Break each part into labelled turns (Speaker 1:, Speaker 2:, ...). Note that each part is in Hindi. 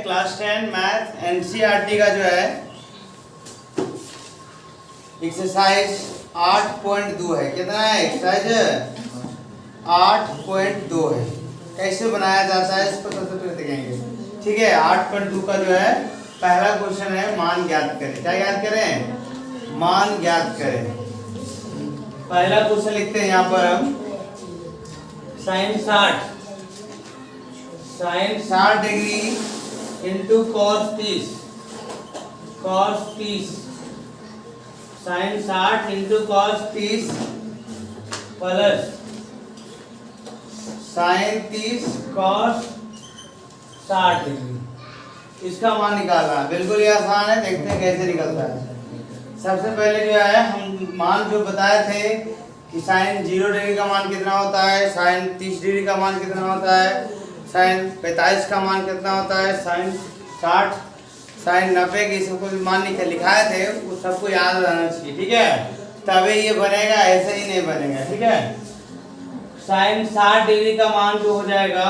Speaker 1: क्लास 10 मैथ एनसीईआरटी का जो है एक्सरसाइज 8.2 है। कितना है एक्सरसाइज 8.2 है। कैसे बनाया जाता है इसको सबसे पहले देखेंगे। ठीक है, 8.2 का जो है पहला क्वेश्चन है मान ज्ञात करें। क्या ज्ञात करें? मान ज्ञात करें। पहला क्वेश्चन लिखते हैं यहाँ पर हम sine 60 degree into cos 30 sine 60 into cos 30 plus sine 30 cos 60 degree. इसका मान निकालना है। बिल्कुल ही आसान है, देखते हैं कैसे निकलता है। सबसे पहले जो है हम मान जो बताए थे कि साइन 0 डिग्री का मान कितना होता है, साइन 30 डिग्री का मान कितना होता है, साइन 45 का मान कितना होता है, साइन 60, साइन 90 के सबको मान लिखाए थे, वो सबको याद रहना चाहिए। ठीक है, तभी ये बनेगा, ऐसे ही नहीं बनेगा। ठीक है, साइन 60 डिग्री का मान जो हो जाएगा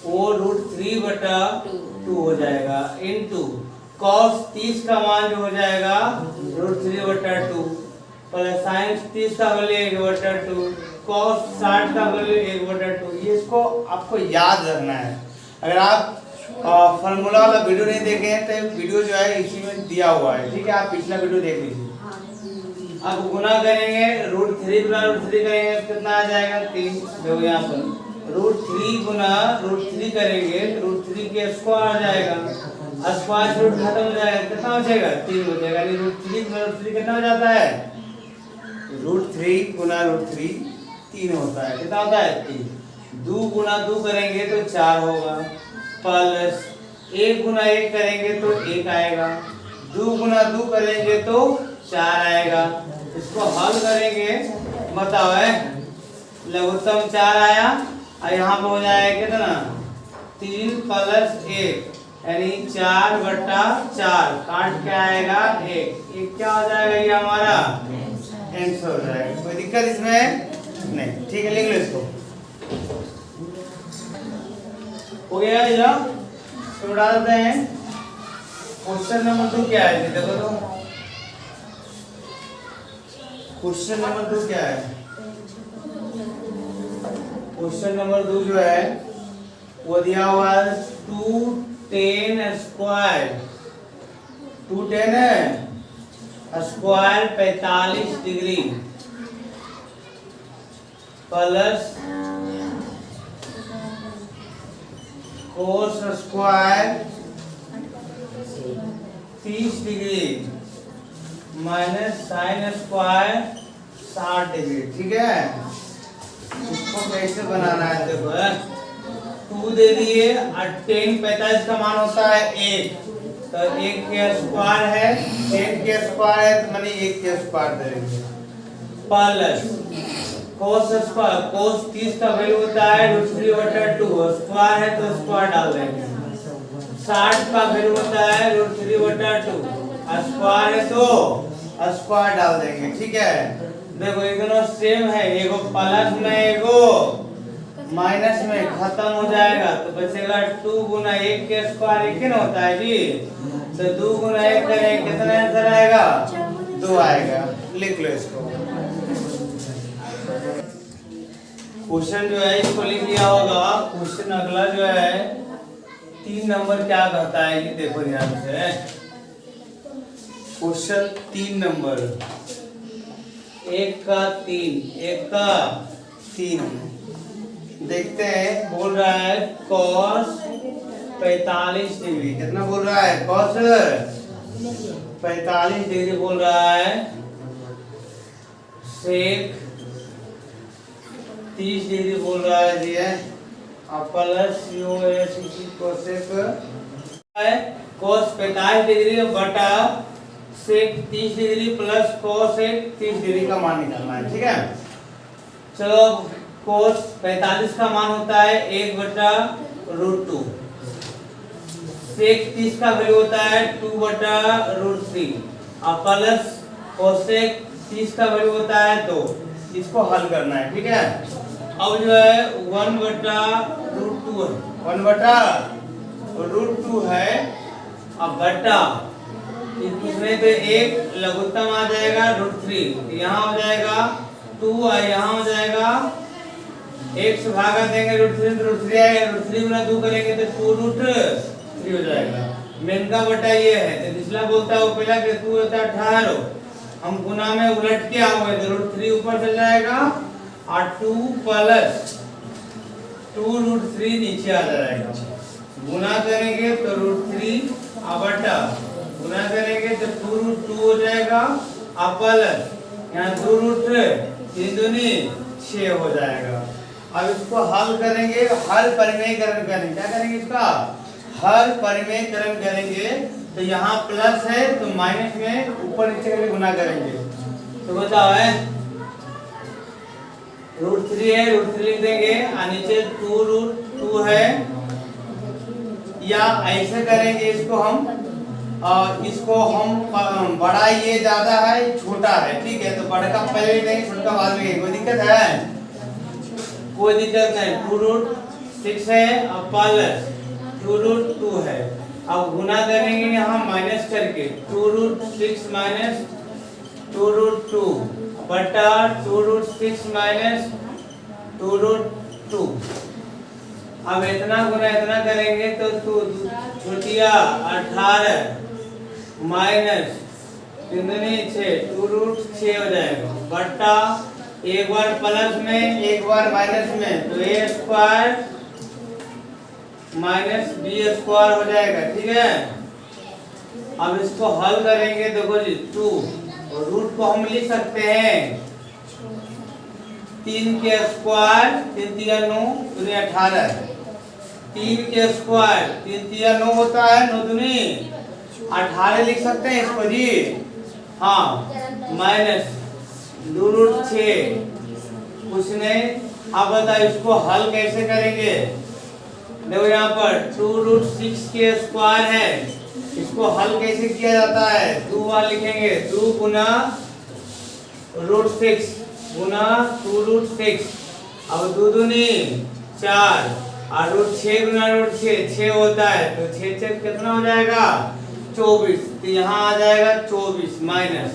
Speaker 1: वो √3/2 हो जाएगा इनटू कॉस 30 का मान जो हो जाएगा √3/2 प्लस साइन 30 का वैल्यू 1/2 कॉस 60 का वैल्यू 1/2। ये इसको आपको याद रखना है। अगर आप फॉर्मूला वाला वीडियो नहीं देखे हैं तो वीडियो जो है इसी में दिया हुआ है। ठीक है, आप पिछला वीडियो देख लीजिए। अब गुना करेंगे √3 गुना √3 करेंगे कितना आ जाएगा 3। देखो यहाँ पर √3 गुना √3 करेंगे √3 के स्क्वायर आ जाएगा, स्क्वायर रूट खत्म हो जाएगा, कितना हो जाएगा 3 हो जाएगा। यानी √3 गुना √3 कितना हो जाता है, √3 गुना √3 3 होता है। कितना होता है 3। 2 गुना 2 करेंगे तो 4 होगा, प्लस 1 गुना 1 करेंगे तो 1 आएगा, 2 गुना 2 करेंगे तो 4 आएगा। इसको हल करेंगे, बताओ है लघुत्तम 4 आया और यहाँ पे हो जाएगा कितना 3 प्लस 1 यानी 4/4 काट के आएगा 1। ये क्या हो जाएगा, ये हमारा आंसर हो जाएगा। कोई दिक्कत इसमें नहीं। ठीक है, लिख लो इसको। हो गया ये, इसको उड़ा देते हैं। क्वेश्चन नंबर 2 क्या है, देखो तो क्वेश्चन नंबर 2 क्या है। क्वेश्चन नंबर 2 जो है वो दिया हुआ है 210 square 45 degree plus cos square 30 degree minus sine square 60 degree. ठीक है, इसको कैसे बनाना है, देखो 2 दे दिए और 10 45 का मान होता है 1, तो 1 के स्क्वायर है, 10 के स्क्वायर है तो माने 1 के स्क्वायर देंगे प्लस कोस स्क्वायर कोस 30 का वैल्यू होता है √3/2 स्क्वायर है तो स्क्वायर डाल देंगे, 60 का वैल्यू होता है √3/2 स्क्वायर है तो स्क्वायर डाल देंगे। ठीक है, देखो ये दोनों सेम है, एगो प्लस में एगो माइनस में खत्म हो जाएगा तो बचेगा 2 गुना 1 के स्क्वायर 1 ना होता है जी, तो 2 गुना 1 करें कितना आंसर आएगा 2 आएगा। लिख लो इसको। क्वेश्चन जो है इसको लिख लिया होगा। क्वेश्चन अगला जो है 3 नंबर क्या कहता है, ये देखो ध्यान से। क्वेश्चन 3 नंबर 1 का 3 देखते हैं। बोल रहा है cos 45 डिग्री, कितना बोल रहा है cos 45 डिग्री बोल रहा है, sec 30 डिग्री बोल रहा है जी है, प्लस cosec है cos 45 डिग्री बटा sec 30 degree plus cosec 30 degree का मान निकालना है। ठीक है, चलो cos 45 का मान होता है 1/√2, sec 30 का वैल्यू होता है 2/√3 और प्लस cosec 30 का वैल्यू होता है 2। इसको हल करना है। ठीक है, अब जो है 1/√2 1/√2 √2 है। अब बटा इसमें तो एक लघुत्तम आ जाएगा √3, यहाँ हो जाएगा 2 और यहाँ हो जाएगा 1 से भागा देंगे √3 तो √3 आएगा, √3 गुना 2 करेंगे तो 2√3 हो जाएगा। मेन का बटा ये है तो पिछला बोलता है वो पहला कि 2 होता है 18, हम गुना में उलट के आओगे तो √3 ऊपर चल जाएगा और 2 प्लस 2√3 नीचे आ जाएगा। गुना करेंगे तो √3 और बटा गुना करेंगे तो 2√2 हो जाएगा और प्लस यहाँ 2√3 3 दूनी 6 हो जाएगा। अब इसको हल करेंगे, हल परिमेयकरण करेंगे। क्या करेंगे इसका हल परिमेयकरण करेंगे तो यहाँ प्लस है तो माइनस में ऊपर नीचे करके गुना करेंगे। तो बताओ है √3 है, √3 लिख देंगे और नीचे 2√2 है, या ऐसे करेंगे इसको हम बड़ा ये ज्यादा है छोटा है, ठीक है तो बड़ा का पहले लेंगे छोटा बाद में, कोई दिक्कत है? कोई दिक्कत नहीं। 2√6 है और प्लस 2√2 है। अब गुना करेंगे यहाँ माइनस करके 2√6 माइनस 2√2 बटा 2√6 माइनस 2√2। अब इतना गुना इतना करेंगे तो छोटिया 18 माइनस 3×6 2√6 हो जाएगा बटा एक बार प्लस में एक बार माइनस में तो a² माइनस b² हो जाएगा, ठीक है। अब इसको हल करेंगे, देखो जी 2 और रूट को हम लिख सकते हैं 3 के स्क्वायर 3 3 9 दूनी 18, 3 के स्क्वायर 3 3 9 होता है, 9 दूनी 18 लिख सकते हैं इसको जी, हाँ माइनस 2√6 कुछ नहीं। अब बताओ इसको हल कैसे करेंगे? देखो यहाँ पर 2√6 के स्क्वायर है, इसको हल कैसे किया जाता है? 2 बार लिखेंगे 2 गुना √6 गुना 2√6, अब 2 दूनी 4 और √6 गुना √6 6 होता है तो 6 6 कितना हो जाएगा 24, तो यहाँ आ जाएगा 24 माइनस।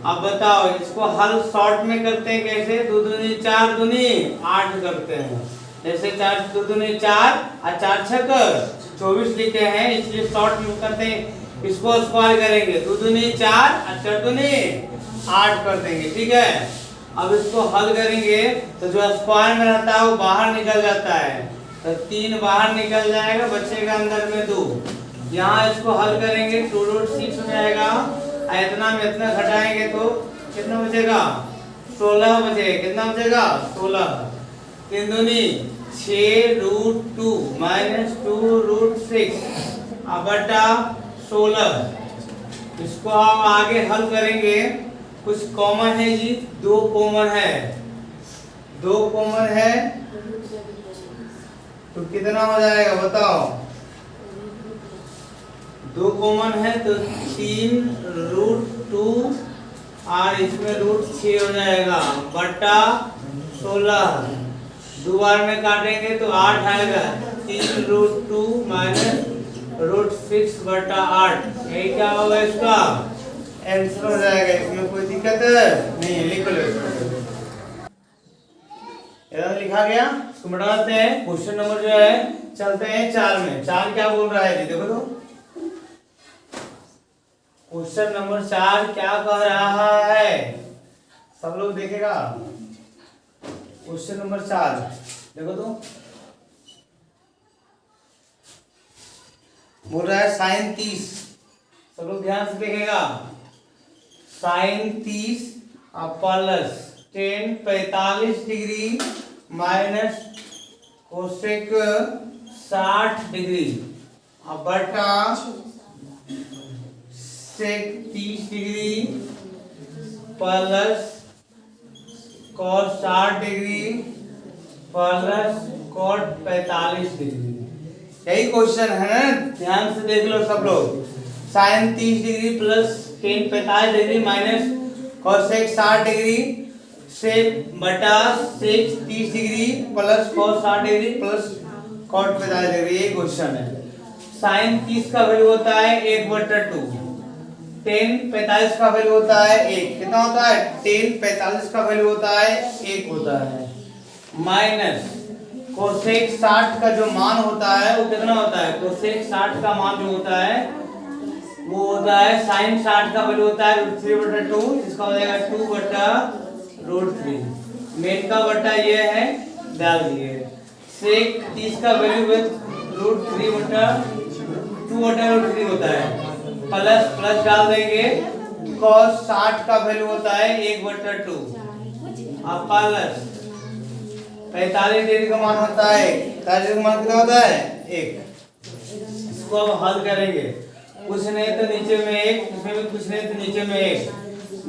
Speaker 1: अब बताओ इसको हल शॉर्ट में करते हैं कैसे? 2 दूनी 4 दूनी 8 करते हैं, जैसे 4 2 दूनी 4 और 4 6 24 लिखे हैं, इसलिए शॉर्ट में करते हैं। इसको स्क्वायर करेंगे 2 दूनी 4 और 4 दूनी 8 कर देंगे, ठीक है। अब इसको हल करेंगे तो जो स्क्वायर में रहता है वो बाहर निकल जाता है, तो 3 बाहर निकल जाएगा, बचेगा अंदर में 2। यहाँ इसको हल करेंगे 2√6 हो जाएगा, इतना में इतना घटाएंगे तो कितना बचेगा 16 बचेगा, कितना बचेगा 16, 3 दूनी 6√2 माइनस 2√6 बटा 16। इसको आप आगे हल करेंगे, कुछ कॉमन है जी, 2 कॉमन है, 2 कॉमन है तो कितना हो जाएगा बताओ? 2 कॉमन है तो 3√2 और इसमें √6 हो जाएगा बटा 16। 2 बार में काटेंगे तो 8 आएगा, 3√2 माइनस √6 बटा 8, यही क्या होगा इसका आंसर हो जाएगा। इसमें कोई दिक्कत नहीं है, लिख लो इसको। लिखा गया, इसको बढ़ाते हैं। क्वेश्चन नंबर जो है चलते हैं 4 में। 4 क्या बोल रहा है जी, देखो तो क्वेश्चन नंबर 4 क्या कह रहा है, सब लोग देखेगा। क्वेश्चन नंबर 4 देखो तो बोल रहा है sin 30, सब लोग ध्यान से देखेगा। sin 30 plus tan 45 degree minus cosec 60 degree बटा सेक 30 degree plus cos 60 degree plus cot 45 degree. यही क्वेश्चन है ना, ध्यान से देख लो सब लोग। sin 30 degree plus tan 45 degree minus cosec 60 degree से बटा sec 30 degree plus cos 60 degree plus cot 45 degree, ये क्वेश्चन है। साइन 30 का वैल्यू होता है 1/2। टेन 45 का वैल्यू होता है 1। कितना होता है? टेन 45 का वैल्यू होता है 1 होता है। माइनस कोसेक 60 का जो मान होता है वो कितना होता है? कोसेक 60 का मान जो होता है वो होता है साइन 60 का वैल्यू होता है √3/2, इसका हो जाएगा 2/√3। मेन का बटा ये है, डाल दिए। सेक 30 का वैल्यू √2/√3 होता है, प्लस प्लस डाल देंगे। cos 60 का वैल्यू होता है 1/2 और प्लस 45 डिग्री का मान होता है 45 का मान कितना होता है 1। इसको अब हल करेंगे, कुछ नहीं तो नीचे में 1, इसमें भी कुछ नहीं तो नीचे में 1।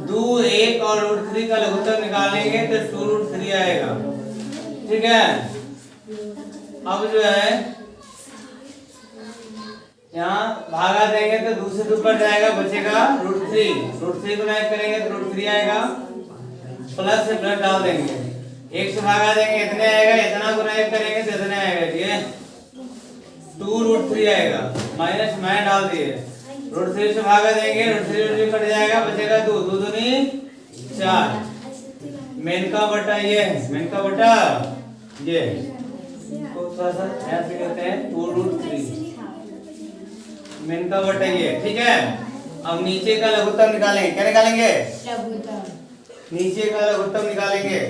Speaker 1: 2 1 और √3 का लघुत्तम निकालेंगे तो 2√3 आएगा। ठीक है, अब जो है यहाँ भागा देंगे तो 2 से 2 कट जाएगा, बचेगा √3 को ऐड करेंगे तो √3 आएगा। प्लस से प्लस डाल देंगे, 1 से भागा देंगे इतने आएगा, इतना गुना करेंगे तो इतने आएगा। ठीक है, 2√3 आएगा। माइनस मैं डाल दिए, √3 से भागा देंगे, √3 कट जाएगा, बचेगा 2 दूनी 4। मेन का बटा ये है, मेन का बटा ये तो थोड़ा सा ऐसे करते हैं 2√3 मेन का बटा ये। ठीक है, अब नीचे का लघुत्तम निकालेंगे। क्या निकालेंगे? नीचे का लघुत्तम निकालेंगे।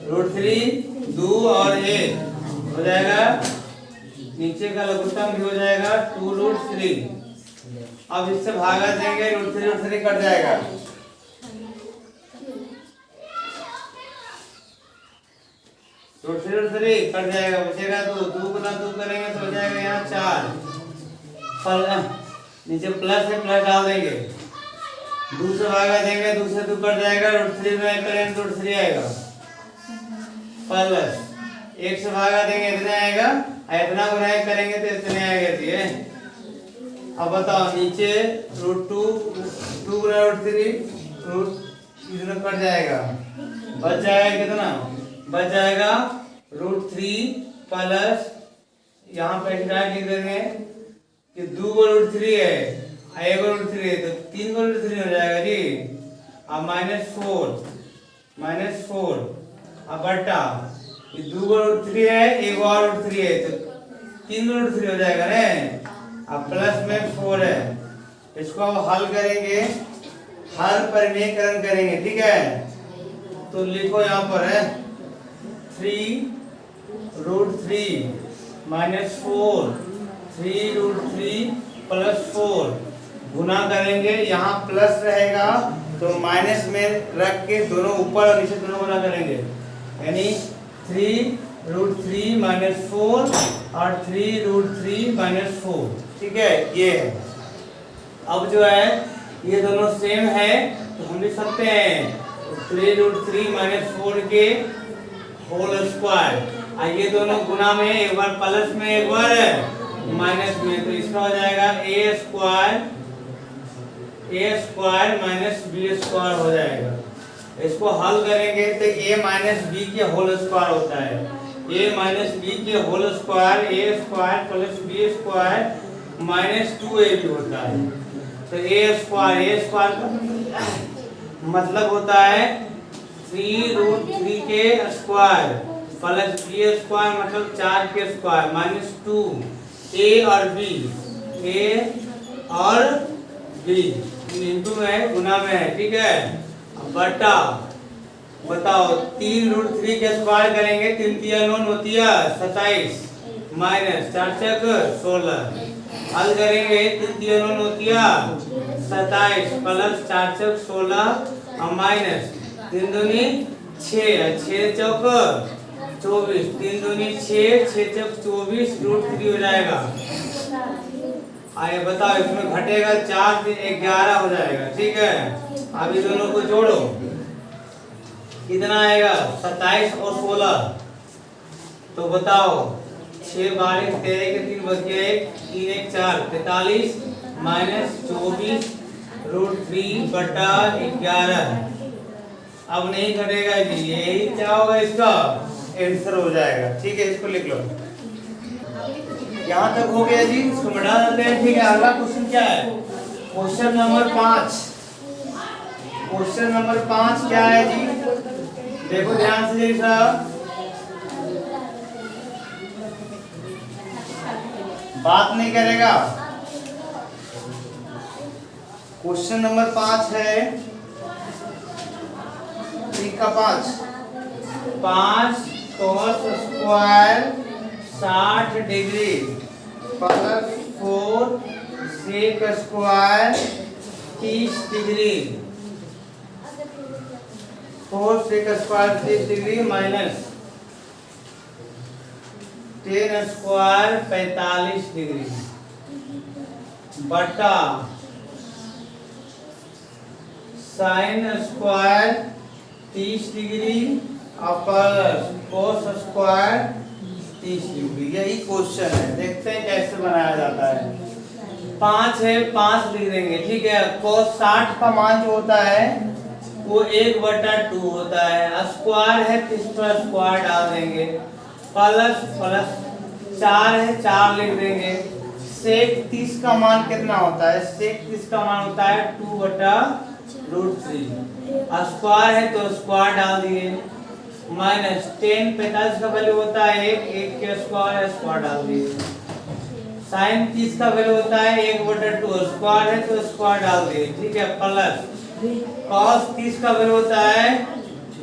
Speaker 1: √3 2 और 1 हो जाएगा, नीचे का लघुत्तम भी हो जाएगा 2√3। अब इससे भागा देंगे, √3 कट जाएगा, √3 कट जाएगा, बचेगा 2 गुना 2 करेंगे तो हो जाएगा यहाँ 4। नीचे प्लस है, प्लस डाल देंगे, 2 से भागा देंगे, 2 से 2 कट जाएगा, √3 में करेंगे तो √3 आएगा। प्लस 1 से भागा देंगे इतने आएगा, इतना गुना करेंगे तो इतने आएगा। ठीक है, अब बताओ नीचे √2 गुना √3 इतना कट जाएगा, बच जाएगा कितना? बच जाएगा √3 प्लस यहाँ पे लिख देंगे कि 2 √3 है, 1 √3 है तो 3 √3 हो जाएगा जी। अब -4 अब बटा 2 √3 है, 1 और √3 है तो 3 √3 हो जाएगा ना। अब प्लस में 4 है, इसको अब हल करेंगे, हर परिमेयकरण करेंगे। ठीक है, तो लिखो यहाँ पर है 3√3 -4 3√3 + 4 गुना करेंगे, यहाँ प्लस रहेगा तो माइनस में रख के दोनों ऊपर और नीचे दोनों गुना करेंगे, यानी 3√3 - 4 और 3√3 - 4। ठीक है, ये है। अब जो है ये दोनों सेम है तो हम लिख सकते हैं 3√3 - 4 के होल स्क्वायर। ये दोनों गुना में, एक बार प्लस में एक बार माइनस में, तो इसका हो जाएगा a² - b² हो जाएगा। इसको हल करेंगे तो a - b के होल स्क्वायर होता है, a - b के whole square a² + b² - 2ab होता है। तो a² का मतलब होता है 3√3 के स्क्वायर प्लस b² मतलब 4 के स्क्वायर -2 a और b इंटू में है, गुना में है। ठीक है, बटा बताओ 3√3 के स्क्वायर करेंगे, 3 × 9 होती है 27 -4 × 6 = 16। हल करेंगे 3 × 9 होती है 27 प्लस 4 × 6 = 16 और माइनस 3 दूनी 6 6 चौक 24 3 दूनी 6 6 चौक 24 √3 हो जाएगा। आइए बताओ, इसमें घटेगा 4 से 11 हो जाएगा। ठीक है, अब ये दोनों को जोड़ो, कितना आएगा 27 और 16। तो बताओ 6 12 13 के 3 बच गए, 3 1 4 43 -24 √3 बटा 11। अब नहीं घटेगा जी, यही क्या होगा, इसका आंसर हो जाएगा। ठीक है, इसको लिख लो। यहाँ तक हो गया जी, इसको मिटा देते हैं। ठीक है, अगला क्वेश्चन क्या है? Question number 5। क्वेश्चन नंबर 5 क्या है जी? देखो ध्यान से जी साहब, बात नहीं करेगा। क्वेश्चन नंबर 5 है 3 का 5 cos square 60 degree plus 4 sec square 30 degree, 4 sec square 30 degree minus 10 square 45 degree बटा sine square 30 degree plus cos square 30 degree. यही क्वेश्चन है, देखते हैं कैसे बनाया जाता है। 5 है, 5 लिख देंगे। ठीक है, कोस 60 का मान जो होता है वो 1/2 होता है। स्क्वायर है तो इस पर स्क्वायर डाल देंगे, प्लस प्लस 4 है 4 लिख देंगे। सेक 30 का मान कितना होता है? सेक 30 का मान होता है 2/√3। स्क्वायर है तो स्क्वायर डाल दिए, माइनस 10 45 का वैल्यू होता है 1 के स्क्वायर है, स्क्वायर डाल दिए। साइन 30 का वैल्यू होता है 1/2, स्क्वायर है तो स्क्वायर डाल दिए। ठीक है, प्लस cos 30 का वैल्यू होता है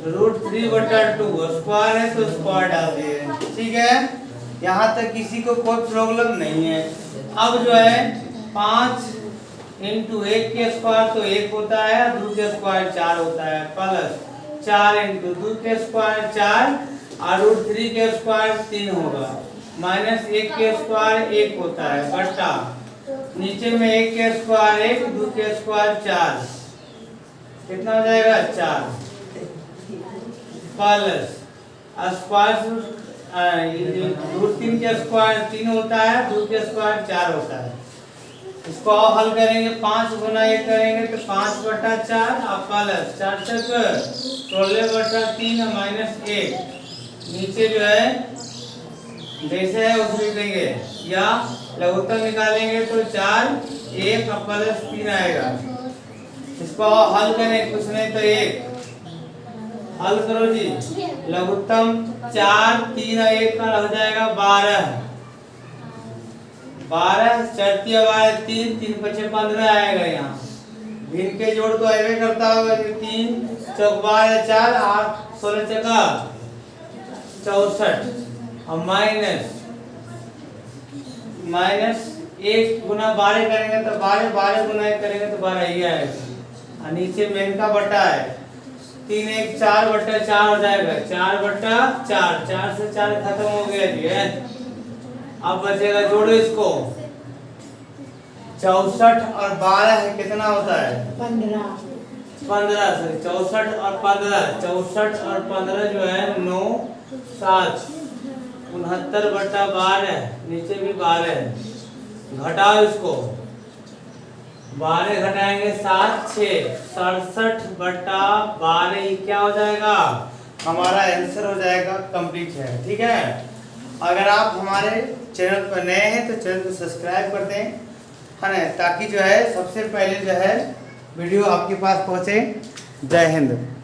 Speaker 1: √3/2, स्क्वायर है तो स्क्वायर डाल दिए। ठीक है, यहाँ तक किसी को कोई प्रॉब्लम नहीं है। अब जो है 5 इंटू 1 के स्क्वायर तो 1 होता है, 2 के स्क्वायर 4 होता है, प्लस 4 इंटू 2 के स्क्वायर 4 और √3 के स्क्वायर 3 होगा, माइनस 1 के स्क्वायर 1 होता है, बटा नीचे में 1 के स्क्वायर 1, 2 के स्क्वायर 4, कितना हो जाएगा 4, प्लस स्क्वायर √3 के स्क्वायर 3 होता है, 2 के स्क्वायर 4 होता है। इसको हल करेंगे, 5 गुना 1 करेंगे तो 5/4 और प्लस 4 तक 16/3 माइनस 1, नीचे जो है जैसे है उसे लिख देंगे, या लघुत्तम निकालेंगे तो 4 1 और प्लस 3 आएगा। इसको हल करें, कुछ नहीं तो 1 हल करो जी। लघुत्तम 4 3 और 1 का हो जाएगा 12, 12 चरती 3 3 पचे 15 आएगा। यहाँ भिन्न के जोड़ तो आएगा करता होगा, 3 चौक 12 4 8 16 चका 64 और माइनस 1 गुना 12 करेंगे तो 12 12 गुना 1 करेंगे तो 12 ही आएगा। और नीचे मेन का बटा है 3 1 4/4 हो जाएगा, 4/4, 4 से 4 खत्म हो गया जी है। अब बचेगा, जोड़ो इसको, 64 और 12 है कितना होता है 15 सॉरी 64 और 15, 64 और 15 जो है 9 7 69/12, नीचे भी 12 है, घटाओ इसको, 12 घटाएंगे 7 6 67/12, क्या हो जाएगा हमारा आंसर हो जाएगा, कंप्लीट है। ठीक है, अगर आप हमारे चैनल पर नए हैं तो चैनल को सब्सक्राइब कर दें, है ना, ताकि जो है सबसे पहले जो है वीडियो आपके पास पहुंचे। जय हिंद।